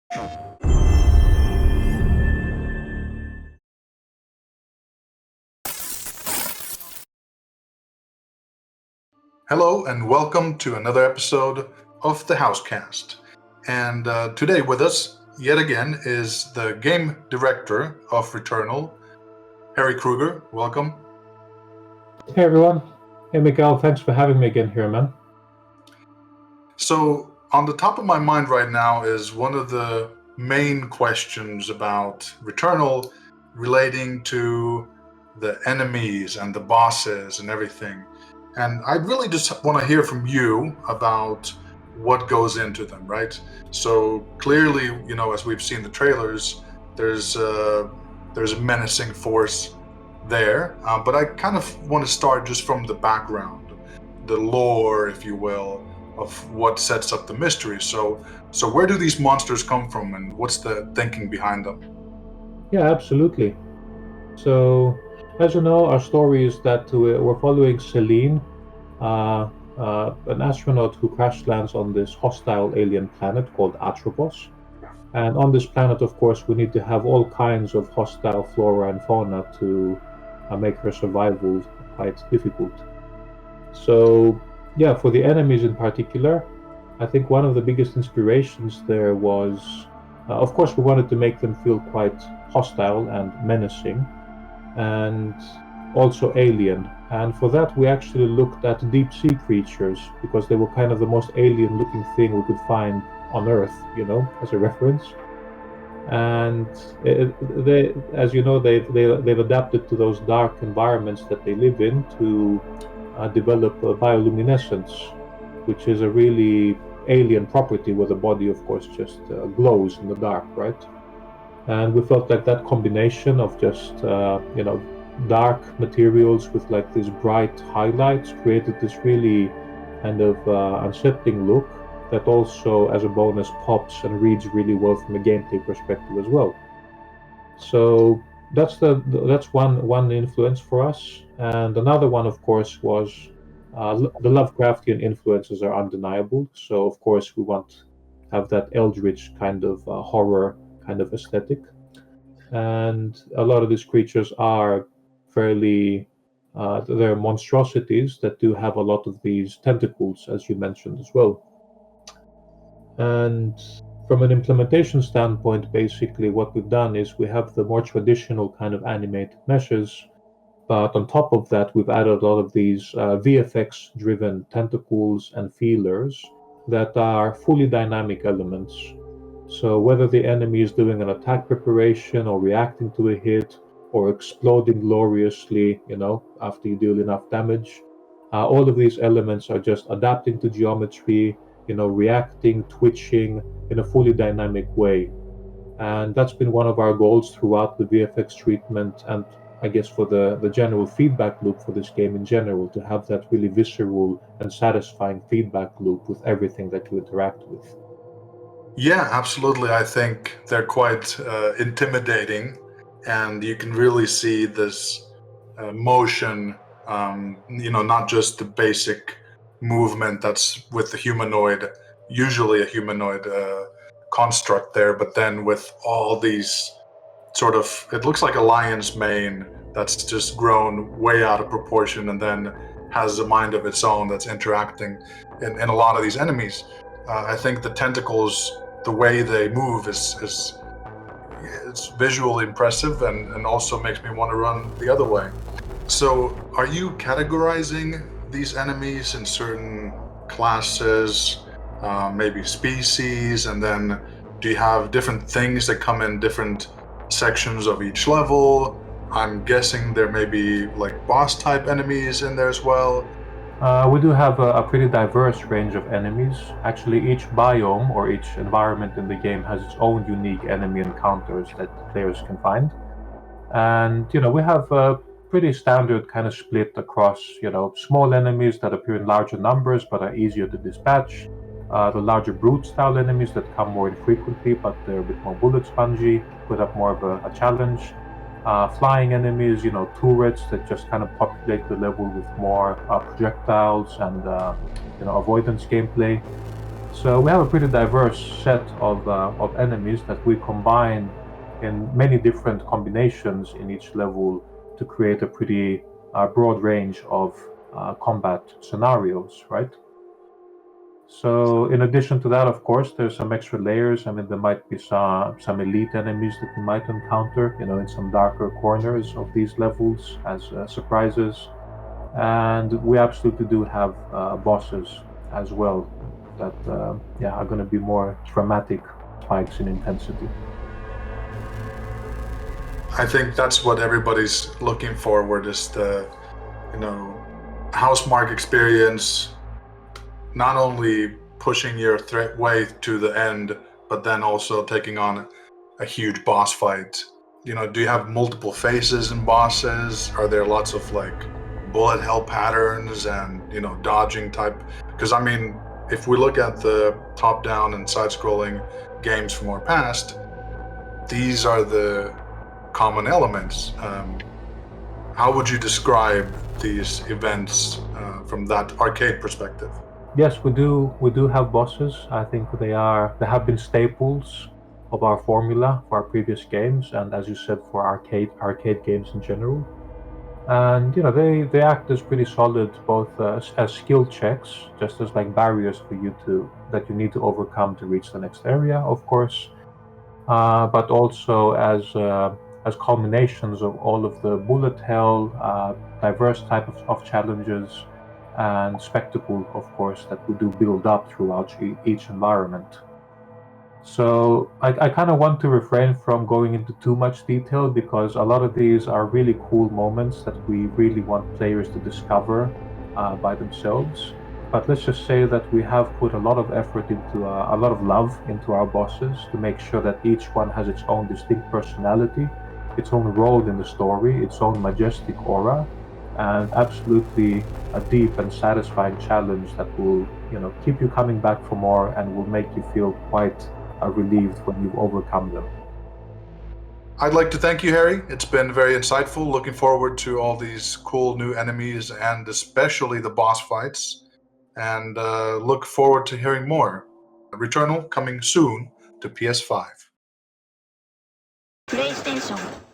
Hello and welcome to another episode of the HouseCast. And today with us, yet again, is the game director of Returnal, Harry Krueger. Welcome. Hey everyone. Hey Miguel, thanks for having me again here, man. So, on the top of my mind right now is one of the main questions about Returnal relating to the enemies and the bosses and everything. And I really just want to hear from you about what goes into them, right? So clearly, as we've seen the trailers, there's a menacing force there. But I kind of want to start just from the background, the lore, if you will, of what sets up the mystery. So where do these monsters come from, and what's the thinking behind them? Yeah, absolutely. So, as you know, our story is that we're following Celine, an astronaut who crash lands on this hostile alien planet called Atropos. And on this planet, of course, we need to have all kinds of hostile flora and fauna to make her survival quite difficult. So, yeah, for the enemies in particular, I think one of the biggest inspirations there was, of course, we wanted to make them feel quite hostile and menacing, and also alien. And for that, we actually looked at deep sea creatures because they were kind of the most alien looking thing we could find on Earth, as a reference. And they, as you know, they've adapted to those dark environments that they live in to develop bioluminescence, which is a really alien property where the body, of course, just glows in the dark, right? And we felt like that combination of just, dark materials with like these bright highlights created this really kind of unsettling look that also, as a bonus, pops and reads really well from a gameplay perspective as well. So that's one influence for us, and another one, of course, was the Lovecraftian influences are undeniable. So of course we want to have that eldritch kind of horror kind of aesthetic, and a lot of these creatures are fairly they're monstrosities that do have a lot of these tentacles, as you mentioned as well. And from an implementation standpoint, basically what we've done is we have the more traditional kind of animated meshes, but on top of that, we've added a lot of these VFX driven tentacles and feelers that are fully dynamic elements. So whether the enemy is doing an attack preparation or reacting to a hit or exploding gloriously, after you deal enough damage, all of these elements are just adapting to geometry, reacting, twitching in a fully dynamic way. And that's been one of our goals throughout the VFX treatment, and I guess for the general feedback loop for this game in general, to have that really visceral and satisfying feedback loop with everything that you interact with. Yeah, absolutely. I think they're quite intimidating, and you can really see this motion. Not just the basic movement that's with the humanoid, usually a humanoid construct there, but then with all these sort of, it looks like a lion's mane that's just grown way out of proportion, and then has a mind of its own that's interacting in a lot of these enemies. I think the tentacles, the way they move is it's visually impressive, and also makes me want to run the other way. So are you categorizing these enemies in certain classes, maybe species, and then do you have different things that come in different sections of each level? I'm guessing there may be like boss type enemies in there as well. We do have a pretty diverse range of enemies. Actually, each biome or each environment in the game has its own unique enemy encounters that players can find. And, we have a pretty standard kind of split across, small enemies that appear in larger numbers but are easier to dispatch. The larger brute style enemies that come more infrequently but they're a bit more bullet spongy, put up more of a challenge. Flying enemies, turrets that just kind of populate the level with more projectiles and avoidance gameplay. So we have a pretty diverse set of enemies that we combine in many different combinations in each level to create a pretty broad range of combat scenarios, right? So in addition to that, of course, there's some extra layers. I mean, there might be some elite enemies that we might encounter, in some darker corners of these levels as surprises. And we absolutely do have bosses as well that are going to be more dramatic spikes in intensity. I think that's what everybody's looking forward is the, Housemarque experience, not only pushing your threat way to the end, but then also taking on a huge boss fight. Do you have multiple phases and bosses? Are there lots of bullet hell patterns and dodging type? Because I mean, if we look at the top-down and side-scrolling games from our past, these are the common elements. How would you describe these events from that arcade perspective? Yes, we do. We do have bosses. I think they have been staples of our formula for our previous games, and as you said, for arcade games in general. And they act as pretty solid both as skill checks, just as like barriers for you to that you need to overcome to reach the next area, of course, but also as culminations of all of the bullet hell, diverse type of challenges and spectacle, of course, that we do build up throughout each environment. So I kind of want to refrain from going into too much detail because a lot of these are really cool moments that we really want players to discover by themselves. But let's just say that we have put a lot of effort into a lot of love into our bosses to make sure that each one has its own distinct personality, its own role in the story, its own majestic aura, and absolutely a deep and satisfying challenge that will, keep you coming back for more and will make you feel quite are relieved when you've overcome them. I'd like to thank you, Harry. It's been very insightful. Looking forward to all these cool new enemies and especially the boss fights. And look forward to hearing more. Returnal coming soon to PS5. プレイステーション